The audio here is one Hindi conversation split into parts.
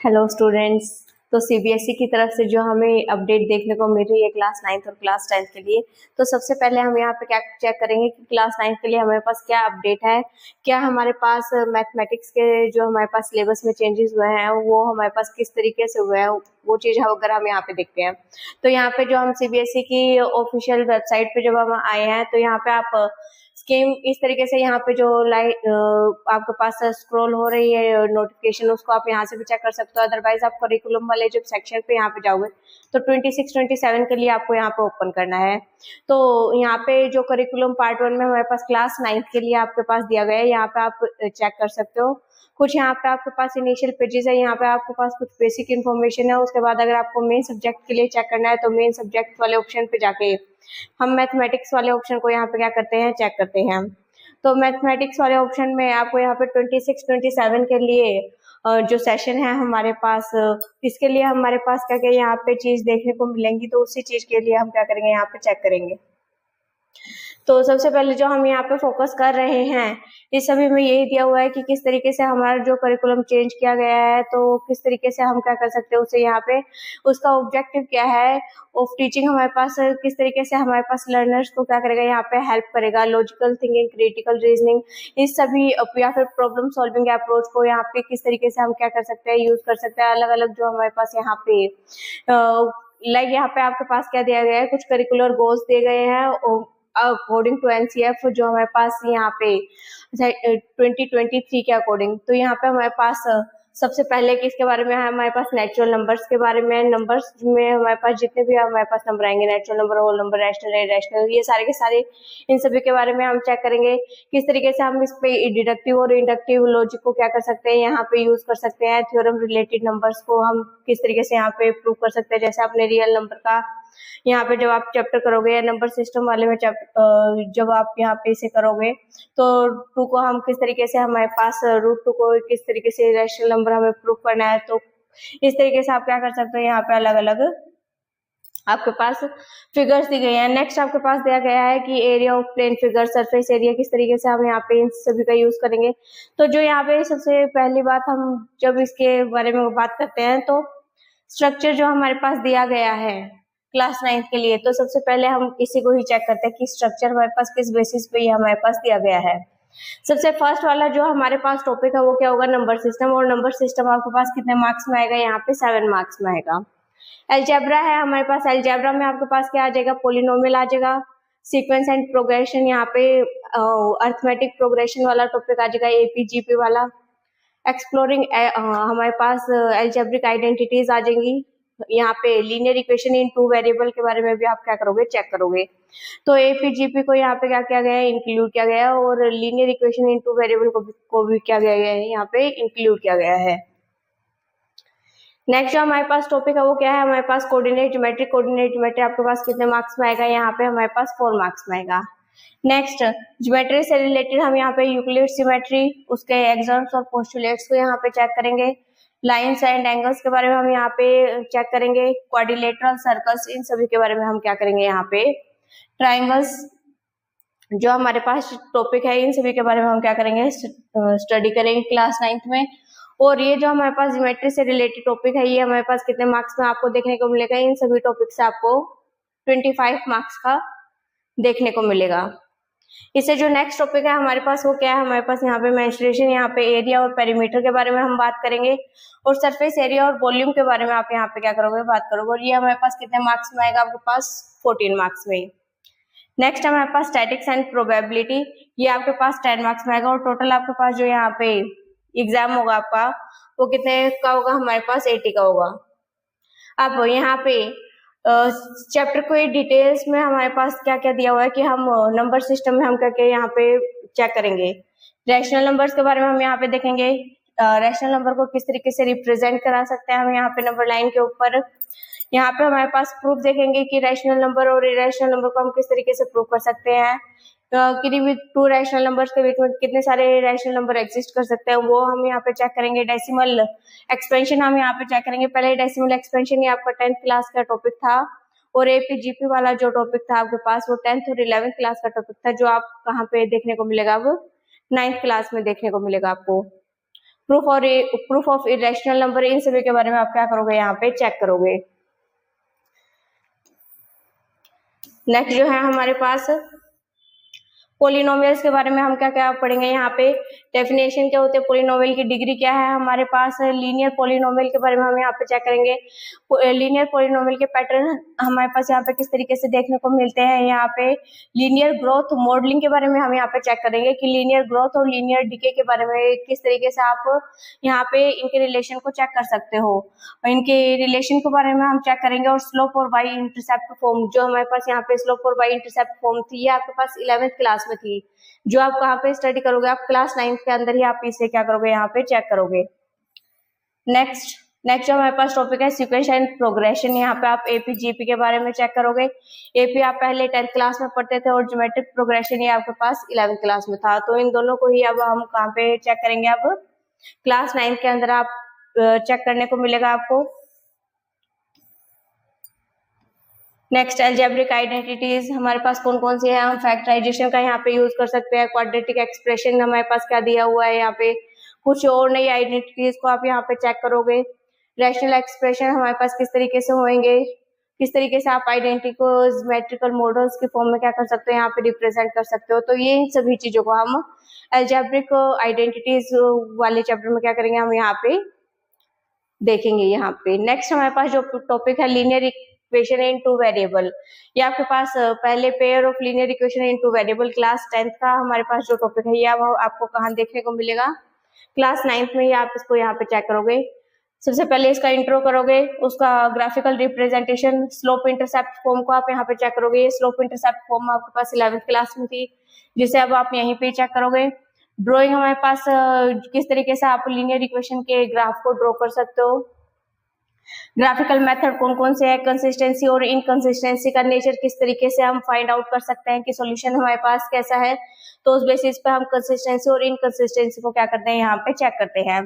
Hello students. तो सीबीएसई की तरफ से जो हमें अपडेट देखने को मिल रही है क्लास 9th और क्लास 10th के लिए, तो सबसे पहले हम यहाँ पे क्या चेक करेंगे कि क्लास 9th के लिए हमारे पास क्या अपडेट है। क्या हमारे पास मैथमेटिक्स के जो हमारे पास सिलेबस में चेंजेस हुए हैं वो हमारे पास किस तरीके से हुए हैं, वो चीज़ अगर हम यहाँ पे देखते हैं तो यहाँ पे जो हम सीबीएसई की ऑफिशियल वेबसाइट पे जब हम आए हैं तो यहाँ पे आप स्कीम इस तरीके से यहाँ पे जो लाइट आपके पास स्क्रॉल हो रही है नोटिफिकेशन, उसको आप यहाँ से भी चेक कर सकते हो। अदरवाइज आप करिकुलम वाले जब सेक्शन पे यहाँ पे जाओगे तो 26-27 के लिए आपको यहाँ पे ओपन करना है। तो यहाँ पे जो करिकुलम पार्ट 1 में हमारे पास क्लास 9th के लिए आपके पास दिया गया है, यहाँ पे आप चेक कर सकते हो। कुछ यहाँ पे आपके पास इनिशियल पेजेस है, यहाँ पे आपके पास कुछ बेसिक इन्फॉर्मेशन है। उसके बाद अगर आपको मेन सब्जेक्ट के लिए चेक करना है तो मेन सब्जेक्ट वाले ऑप्शन पे जाके हम मैथमेटिक्स वाले ऑप्शन को यहाँ पे क्या करते हैं, चेक करते हैं। तो मैथमेटिक्स वाले ऑप्शन में आपको यहाँ पे 26-27 के लिए जो सेशन है हमारे पास, इसके लिए हमारे पास क्या क्या यहाँ पे चीज देखने को मिलेंगी, तो उसी चीज के लिए हम क्या करेंगे, यहाँ पे चेक करेंगे। तो सबसे पहले जो हम यहाँ पे फोकस कर रहे हैं इस सभी में यही दिया हुआ है कि किस तरीके से हमारा जो करिकुलम चेंज किया गया है, तो किस तरीके से हम क्या कर सकते हैं उसे यहाँ पे, उसका ऑब्जेक्टिव क्या है ऑफ टीचिंग हमारे पास, किस तरीके से हमारे पास लर्नर्स को क्या करेगा, यहाँ पे हेल्प करेगा, लॉजिकल थिंकिंग, क्रिटिकल रीजनिंग, इस सभी या फिर प्रॉब्लम सॉल्विंग अप्रोच को यहाँ पे किस तरीके से हम क्या कर सकते हैं, यूज कर सकते हैं। अलग अलग जो हमारे पास यहाँ पे लाइक यहाँ पे आपके पास क्या दिया गया है, कुछ करिकुलर गोल्स दिए गए हैं अकॉर्डिंग टू एनसीएफ जो हमारे पास यहाँ पे 2023 के अकॉर्डिंग। तो यहाँ पे हमारे पास सबसे पहले किसके बारे में है, हमारे पास नेचुरल नंबर्स के बारे में। नंबर्स में हमारे पास जितने भी हमारे पास नंबर आएंगे, natural number, whole number, rational, irrational, ये सारे के सारे इन सभी के बारे में हम चेक करेंगे। किस तरीके से हम इस पे डिडक्टिव और इंडक्टिव लॉजिक को क्या कर सकते हैं, यहाँ पे यूज कर सकते हैं। थ्योरम रिलेटेड नंबर्स को हम किस तरीके से यहाँ पे प्रूव कर सकते हैं, जैसे आपने रियल नंबर का यहाँ पे जब आप चैप्टर करोगे या नंबर सिस्टम वाले में जब आप यहाँ पे इसे करोगे तो 2 को हम किस तरीके से, हमारे पास √2 को किस तरीके से रैशनल नंबर हमें प्रूव करना है, तो इस तरीके से आप क्या कर सकते हो, यहाँ पे अलग अलग आपके पास फिगर्स दी गई हैं। नेक्स्ट आपके पास दिया गया है कि area of plane figure, surface area, किस तरीके से हम यहाँ पे इन सभी का यूज करेंगे। तो जो यहाँ पे सबसे पहली बात हम जब इसके बारे में बात करते हैं तो स्ट्रक्चर जो हमारे पास दिया गया है क्लास 9th के लिए, तो सबसे पहले हम इसी को ही चेक करते हैं कि स्ट्रक्चर हमारे पास किस बेसिस पे ये हमारे पास दिया गया है। सबसे फर्स्ट वाला जो हमारे पास टॉपिक है वो क्या होगा, नंबर सिस्टम। और नंबर सिस्टम आपके पास कितने मार्क्स में आएगा, यहाँ पे 7 मार्क्स में आएगा। अलजेब्रा है हमारे पास, अलजेब्रा में आपके पास क्या आ जाएगा, पोलिनोमियल आ जाएगा। सीक्वेंस एंड प्रोग्रेशन, यहाँ पे अर्थमेटिक प्रोग्रेशन वाला टॉपिक आ जाएगा, एपीजीपी वाला। एक्सप्लोरिंग हमारे पास एल्जेब्रिक आइडेंटिटीज आ जाएंगी। यहाँ पे लीनियर इक्वेशन इन 2 वेरिएबल के बारे में भी आप क्या करोगे, चेक करोगे। तो एपीजीपी को यहाँ पे क्या किया गया है, इंक्लूड किया गया है, और लीनियर इक्वेशन इन 2 वेरिएबल को भी क्या गया है, यहाँ पे इंक्लूड किया गया है। नेक्स्ट जो हमारे पास टॉपिक है वो क्या है, हमारे पास कोऑर्डिनेट ज्योमेट्री। कोऑर्डिनेट ज्योमेट्री आपके पास कितने मार्क्स में आएगा, यहाँ पे हमारे पास 4 मार्क्स में आएगा। नेक्स्ट ज्योमेट्री से रिलेटेड हम यहाँ पे यूक्लिड सिमेट्री, उसके एग्जाम्स और पोस्टुलेट्स को यहाँ पे चेक करेंगे। लाइन्स एंड एंगल्स के बारे में हम यहाँ पे चेक करेंगे। क्वाड्रिलेटरल, सर्कल्स, इन सभी के बारे में हम क्या करेंगे, यहाँ पे ट्राइंगल्स जो हमारे पास टॉपिक है इन सभी के बारे में हम क्या करेंगे, स्टडी करेंगे क्लास 9th में। और ये जो हमारे पास ज्योमेट्री से रिलेटेड टॉपिक है ये हमारे पास कितने मार्क्स में आपको देखने को मिलेगा, इन सभी टॉपिक से आपको 25 मार्क्स का देखने को मिलेगा। इससे जो नेक्स्ट टॉपिक है हमारे पास वो क्या है, हमारे पास यहाँ पे मेंस्ट्रुएशन, यहाँ पे एरिया और पेरीमीटर के बारे में हम बात करेंगे। और सरफेस एरिया और वॉल्यूम के बारे में आप यहाँ पे क्या करोगे, बात करोगे। और ये हमारे पास कितने मार्क्स में आएगा, आपके पास 14 मार्क्स में। नेक्स्ट हमारे पास स्टैटिक्स एंड प्रोबेबिलिटी, ये आपके पास 10 मार्क्स में आएगा। और टोटल आपके पास जो यहाँ पे एग्जाम होगा आपका वो कितने का होगा, हमारे पास 80 का होगा। अब यहाँ पे चैप्टर को डिटेल्स में हमारे पास क्या क्या दिया हुआ है कि हम नंबर सिस्टम में हम करके यहाँ पे चेक करेंगे। रैशनल नंबर्स के बारे में हम यहाँ पे देखेंगे, रैशनल नंबर को किस तरीके से रिप्रेजेंट करा सकते हैं हम यहाँ पे नंबर लाइन के ऊपर। यहाँ पे हमारे पास प्रूफ देखेंगे कि रैशनल नंबर और इरेशनल नंबर को हम किस तरीके से प्रूव कर सकते हैं। किसी भी 2 रैशनल नंबर्स के बीच में कितने सारे रैशनल नंबर एग्जिस्ट कर सकते हैं वो हम यहाँ पे चेक करेंगे। डेसिमल एक्सपेंशन हम यहाँ पे चेक करेंगे। पहले डेसिमल एक्सपेंशन ये आपका 10th क्लास का टॉपिक था, और एपीजीपी वाला जो टॉपिक था आपके पास वो 10th और 11th क्लास का टॉपिक था, जो आप कहाँ पे देखने को मिलेगा, अब 9th क्लास में देखने को मिलेगा आपको। प्रूफ ऑफ इरेशनल नंबर, इन सभी के बारे में आप क्या करोगे, यहाँ पे चेक करोगे। नेक्स्ट जो है हमारे पास पोलिनोमियल्स के बारे में हम क्या क्या पढ़ेंगे, यहाँ पे डेफिनेशन क्या होते हैं, पोलिनोमियल की डिग्री क्या है हमारे पास, लीनियर पोलिनोमियल के बारे में हम यहाँ पे चेक करेंगे। लीनियर पोलिनोमियल के पैटर्न हमारे पास यहाँ पे किस तरीके से देखने को मिलते हैं। यहाँ पे लीनियर ग्रोथ मॉडलिंग के बारे में हम यहाँ पे चेक करेंगे कि लीनियर ग्रोथ और लीनियर डिके के बारे में किस तरीके से आप यहाँ पे इनके रिलेशन को चेक कर सकते हो। इनके रिलेशन के बारे में हम चेक करेंगे। और स्लोप और वाई इंटरसेप्ट फॉर्म, जो हमारे पास यहाँ पे स्लोप और वाई इंटरसेप्ट फॉर्म थी, ये आपके पास 11th क्लास में थी, जो आप कहाँ पे स्टडी करोगे, आप क्लास 9th के अंदर ही आप इसे क्या करोगे, यहाँ पे चेक करोगे। नेक्स्ट जो हमारे पास टॉपिक है सीक्वेंस एंड प्रोग्रेशन। यहाँ पे आप एपी जीपी के बारे में चेक करोगे। एपी आप पहले 10th क्लास में पढ़ते थे और ज्योमेट्रिक प्रोग्रेशन ये आपके पास 11th क्लास में था। तो इन दोनों को ही अब हम कहाँ पे चेक करेंगे, अब क्लास 9th के अंदर आप चेक करने को मिलेगा आपको। नेक्स्ट अलजेब्रिक आइडेंटिटीज हमारे पास कौन कौन सी है, हम फैक्टराइजेशन का यहाँ पे यूज कर सकते हैं। क्वाड्रेटिक एक्सप्रेशन हमारे पास क्या दिया हुआ है, यहाँ पे कुछ और नई आइडेंटिटीज को आप यहाँ पे चेक करोगे। रैशनल एक्सप्रेशन हमारे पास किस तरीके से होंगे, किस तरीके से आप आइडेंटिटी को ज्योमेट्रिकल मॉडल्स के फॉर्म में क्या कर सकते हो, यहाँ पे रिप्रेजेंट कर सकते हो। तो ये इन सभी चीजों को हम अलजेब्रिक आइडेंटिटीज वाले चैप्टर में क्या करेंगे, हम यहाँ पे देखेंगे। यहाँ पे नेक्स्ट हमारे पास जो टॉपिक है linear equation in two variable, ये आपके पास पहले pair of linear equation in two variable class 10th का हमारे पास जो टॉपिक है, ये आपको कहाँ देखने को मिलेगा, क्लास 9th में ही आप इसको यहाँ पे चेक करोगे। सबसे पहले इसका इंट्रो करोगे, उसका graphical representation, slope intercept form को आप यहाँ पे चेक करोगे। ये स्लोप इंटरसेप्ट फॉर्म आपके पास 11th क्लास में थी, जिसे अब आप यहीं पे चेक करोगे। ड्रॉइंग हमारे पास किस तरीके से आप लीनियर इक्वेशन के ग्राफ को ड्रॉ कर सकते हो। ग्राफिकल मेथड कौन कौन से है, कंसिस्टेंसी और इनकंसिस्टेंसी का नेचर किस तरीके से हम फाइंड आउट कर सकते हैं कि सॉल्यूशन हमारे पास कैसा है, तो उस बेसिस पे हम कंसिस्टेंसी और इनकंसिस्टेंसी को क्या करते हैं, यहाँ पे चेक करते हैं।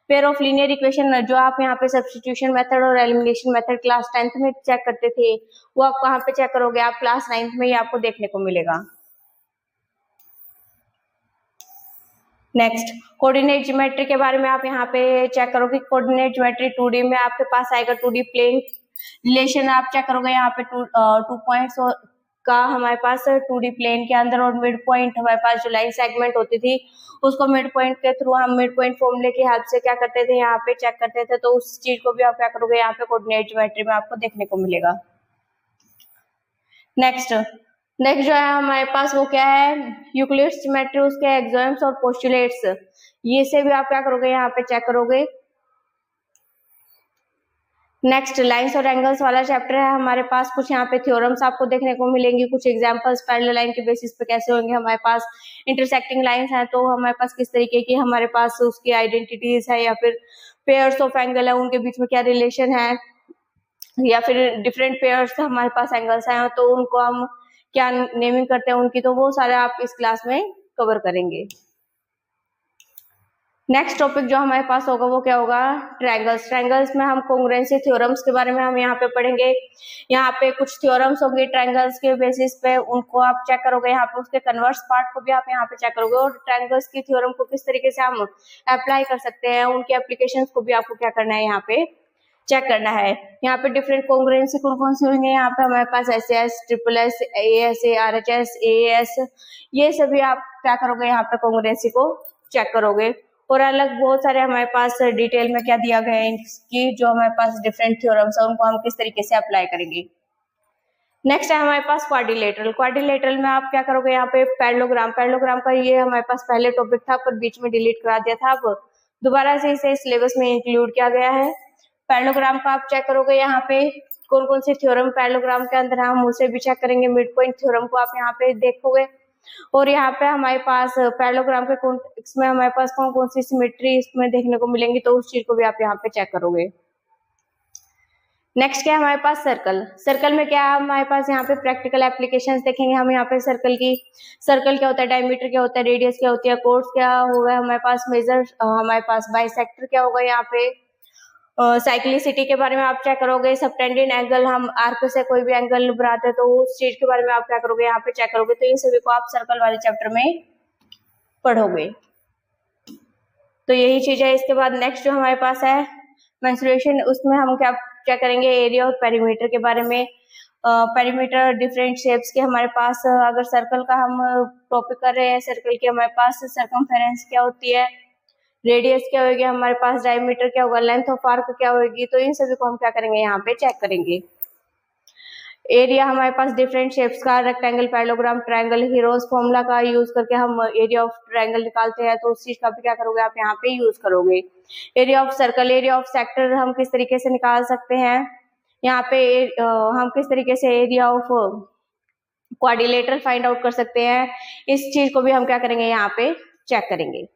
पेयर ऑफ लीनियर इक्वेशन जो आप यहाँ पे सब्स्टिट्यूशन मेथड और एलिमिनेशन मेथड क्लास 10th में चेक करते थे, वो आप कहाँ पे चेक करोगे, आप क्लास 9th में ही आपको देखने को मिलेगा। नेक्स्ट कोऑर्डिनेट ज्योमेट्री के बारे में आप यहाँ पे चेक करोगे। कोऑर्डिनेट ज्योमेट्री 2D में आपके पास आएगा। 2D प्लेन रिलेशन आप चेक करोगे, यहाँ पे 2 पॉइंट्स का हमारे पास 2D प्लेन के अंदर, और मिड पॉइंट हमारे पास जो लाइन सेगमेंट होती थी उसको मिड पॉइंट के थ्रू हम मिड पॉइंट फॉर्मूले की हेल्प से क्या करते थे, यहाँ पे चेक करते थे। तो उस चीज को भी आप क्या करोगे, यहाँ पे कोऑर्डिनेट ज्योमेट्री में आपको देखने को मिलेगा। नेक्स्ट जो है हमारे पास वो क्या है, यूक्लिड्स ज्योमेट्री, उसके एक्सोम्स और पोस्टुलेट्स, ये से भी आप क्या करोगे, यहाँ पे चेक करोगे। नेक्स्ट लाइंस और एंगल्स वाला चैप्टर है हमारे पास। कुछ यहाँ पे थ्योरम्स आपको देखने को मिलेंगी, कुछ एग्जांपल्स पैरेलल लाइन के बेसिस पे कैसे होंगे हमारे पास। इंटरसेक्टिंग लाइंस हैं तो हमारे पास किस तरीके की हमारे पास उसकी आइडेंटिटीज है, या फिर पेयर्स ऑफ एंगल है उनके बीच में क्या रिलेशन है, या फिर डिफरेंट पेयर्स हमारे पास एंगल्स हैं तो उनको हम क्या नेमिंग करते हैं उनकी, तो वो सारे आप इस क्लास में कवर करेंगे। नेक्स्ट टॉपिक जो हमारे पास होगा वो क्या होगा, ट्रायंगल्स। ट्रायंगल्स में हम कॉन्ग्रुएंसी थ्योरम्स के बारे में हम यहाँ पे पढ़ेंगे। यहाँ पे कुछ थ्योरम्स होंगे ट्रायंगल्स के बेसिस पे, उनको आप चेक करोगे। यहाँ पे उसके कन्वर्स पार्ट को भी आप यहाँ पे चेक करोगे, और ट्रायंगल्स की थ्योरम को किस तरीके से हम अप्लाई कर सकते हैं, उनके एप्लीकेशन को भी आपको क्या करना है, यहाँ पे चेक करना है। यहाँ पे डिफरेंट कॉन्ग्रुएंसी कौन कौन से होंगे, यहाँ पे हमारे पास SAS, SSS, AS, RHS, AS, ये सभी आप क्या करोगे, यहाँ पे कॉन्ग्रुएंसी को चेक करोगे। और अलग बहुत सारे हमारे पास डिटेल में क्या दिया गया है कि जो हमारे पास डिफरेंट थ्योरम्स है उनको हम किस तरीके से अप्लाई करेंगे। नेक्स्ट है हमारे पास क्वाड्रिलेटरल। क्वाड्रिलेटरल में आप क्या करोगे, यहाँ पे पैरेललोग्राम। पैरेललोग्राम का ये हमारे पास पहले टॉपिक था पर बीच में डिलीट करा दिया था, अब दोबारा से इसे सिलेबस में इंक्लूड किया गया है। पैरेललोग्राम का आप चेक करोगे, यहाँ पे कौन कौन से थ्योरम पैरेललोग्राम के अंदर हम उसे भी चेक करेंगे। मिड पॉइंट थ्योरम को आप यहाँ पे देखोगे, और यहाँ पे हमारे पास पैरेललोग्राम के कॉन्टेक्स्ट में हमारे पास कौन कौन सी सिमेट्री इसमें देखने को मिलेंगी, तो उस चीज को भी आप यहाँ पे चेक करोगे। नेक्स्ट क्या है हमारे पास, सर्कल। सर्कल में क्या है हमारे पास, यहाँ पे प्रैक्टिकल एप्लीकेशंस देखेंगे हम। यहाँ पे सर्कल क्या होता है, डायमीटर क्या होता है, रेडियस क्या होती है, कोर्स क्या होगा हमारे पास, मेजर हमारे पास बाइसेक्टर क्या होगा, यहाँ पे साइक्लिसिटी के बारे में आप चेक करोगे। सबटेंडेड एंगल, हम आर्क से कोई भी एंगल बनाते हैं तो उस चीज के बारे में आप क्या करोगे, यहाँ पे चेक करोगे। तो इन सभी को आप सर्कल वाले चैप्टर में पढ़ोगे। तो यही चीज है। इसके बाद नेक्स्ट जो हमारे पास है मेंस्ट्रुएशन, उसमें हम क्या चेक करेंगे, एरिया और पेरीमीटर के बारे में। पेरीमीटर डिफरेंट शेप्स के हमारे पास, अगर सर्कल का हम टॉपिक कर रहे हैं, सर्कल की हमारे पास सर्कमफेरेंस क्या होती है, रेडियस क्या होगी हमारे पास, डायमीटर क्या होगा, लेंथ ऑफ आर्क क्या होगी। तो इन सभी को हम क्या करेंगे, यहाँ पे चेक करेंगे। एरिया हमारे पास डिफरेंट शेप्स का, rectangle, parallelogram, triangle, heroes formula का यूज करके हम एरिया ऑफ ट्रायंगल निकालते हैं, तो उस चीज का भी क्या करोगे आप यहाँ पे यूज करोगे। Area of circle, area of sector हम किस तरीके से निकाल सकते हैं, यहाँ पे हम किस तरीके से area of quadrilateral find out कर सकते हैं, इस चीज को भी हम क्या करेंगे, यहाँ पे चेक करेंगे।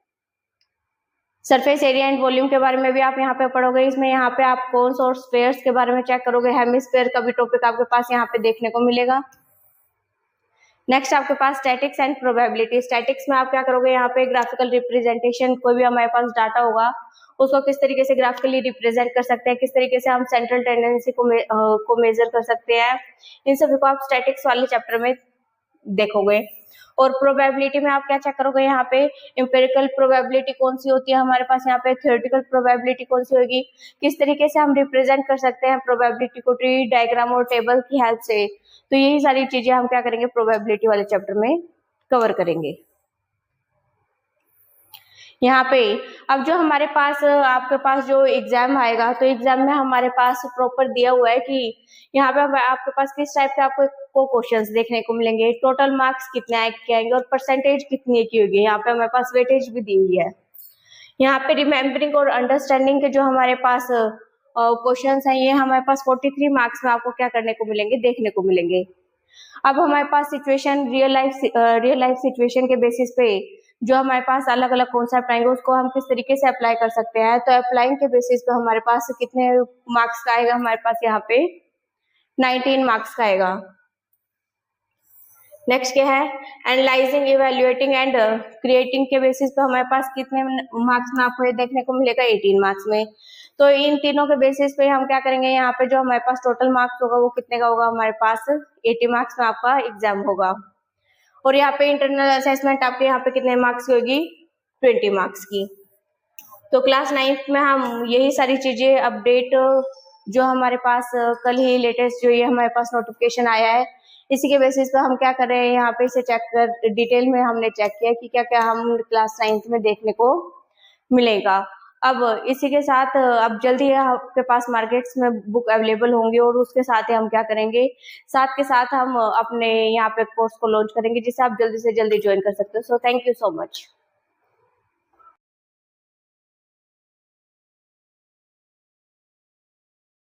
सरफेस एरिया एंड वॉल्यूम के बारे में भी आप यहाँ पे पढ़ोगे। इसमें यहाँ पे आप कोन्स और स्फेयर्स के बारे में चेक करोगे। हेमिस्फेयर का भी टॉपिक आपके पास यहाँ पे देखने को मिलेगा। नेक्स्ट आपके पास स्टैटिक्स एंड प्रोबेबिलिटी। स्टैटिक्स में आप क्या करोगे, यहाँ पे ग्राफिकल रिप्रेजेंटेशन, कोई भी हमारे पास डाटा होगा उसको किस तरीके से ग्राफिकली रिप्रेजेंट कर सकते हैं, किस तरीके से हम सेंट्रल टेंडेंसी को मेजर कर सकते हैं, इन सभी को आप स्टैटिक्स वाले चैप्टर में देखोगे। और प्रोबेबिलिटी में आप क्या चेक करोगे, यहाँ पे एम्पिरिकल प्रोबेबिलिटी कौन सी होती है हमारे पास, यहाँ पे थ्योरेटिकल प्रोबेबिलिटी कौन सी होगी, किस तरीके से हम रिप्रेजेंट कर सकते हैं प्रोबेबिलिटी को ट्री डायग्राम और टेबल की हेल्प से। तो यही सारी चीजें हम क्या करेंगे, प्रोबेबिलिटी वाले चैप्टर में कवर करेंगे। यहाँ पे अब जो हमारे पास आपके पास जो एग्जाम आएगा, तो एग्जाम में हमारे पास प्रॉपर दिया हुआ है कि यहाँ पे आपके पास किस टाइप के आपको क्वेश्चंस देखने को मिलेंगे, टोटल मार्क्स कितने आएंगे और परसेंटेज कितनी की होगी। यहाँ पे हमारे पास वेटेज भी दी हुई है। यहाँ पे रिमेम्बरिंग और अंडरस्टैंडिंग के जो हमारे पास क्वेश्चंस हैं, ये हमारे पास 43 मार्क्स में आपको क्या करने को मिलेंगे, देखने को मिलेंगे। अब हमारे पास सिचुएशन, रियल लाइफ सिचुएशन के बेसिस पे जो हमारे पास अलग अलग कॉन्सेप्ट आएंगे उसको हम किस तरीके से अप्लाई कर सकते हैं। तो अप्लाइंग के बेसिस पे हमारे पास कितने मार्क्स का आएगा, हमारे पास यहाँ पे 19 मार्क्स का आएगा। नेक्स्ट क्या है, एनालाइजिंग, इवेल्युएटिंग एंड क्रिएटिंग के बेसिस पे हमारे पास कितने मार्क्स में आपको देखने को मिलेगा, 18 मार्क्स में। तो इन तीनों के बेसिस पे हम क्या करेंगे, यहाँ पे जो हमारे पास टोटल मार्क्स होगा वो कितने का होगा, हमारे पास 80 मार्क्स में आपका एग्जाम होगा। और यहाँ पे इंटरनल असेसमेंट आपके यहाँ पे कितने मार्क्स की होगी, 20 मार्क्स की। तो क्लास 9th में हम यही सारी चीजें अपडेट जो हमारे पास कल ही लेटेस्ट जो ये हमारे पास नोटिफिकेशन आया है, इसी के बेसिस पे हम क्या कर रहे हैं, यहाँ पे इसे चेक कर डिटेल में हमने चेक किया कि क्या क्या हम क्लास 9th में देखने को मिलेगा। अब इसी के साथ अब जल्दी आपके पास मार्केट्स में बुक अवेलेबल होंगे और उसके साथ ही हम क्या करेंगे, साथ के साथ हम अपने यहाँ पे कोर्स को लॉन्च करेंगे जिससे आप जल्दी से जल्दी ज्वाइन कर सकते हो। So thank you so much.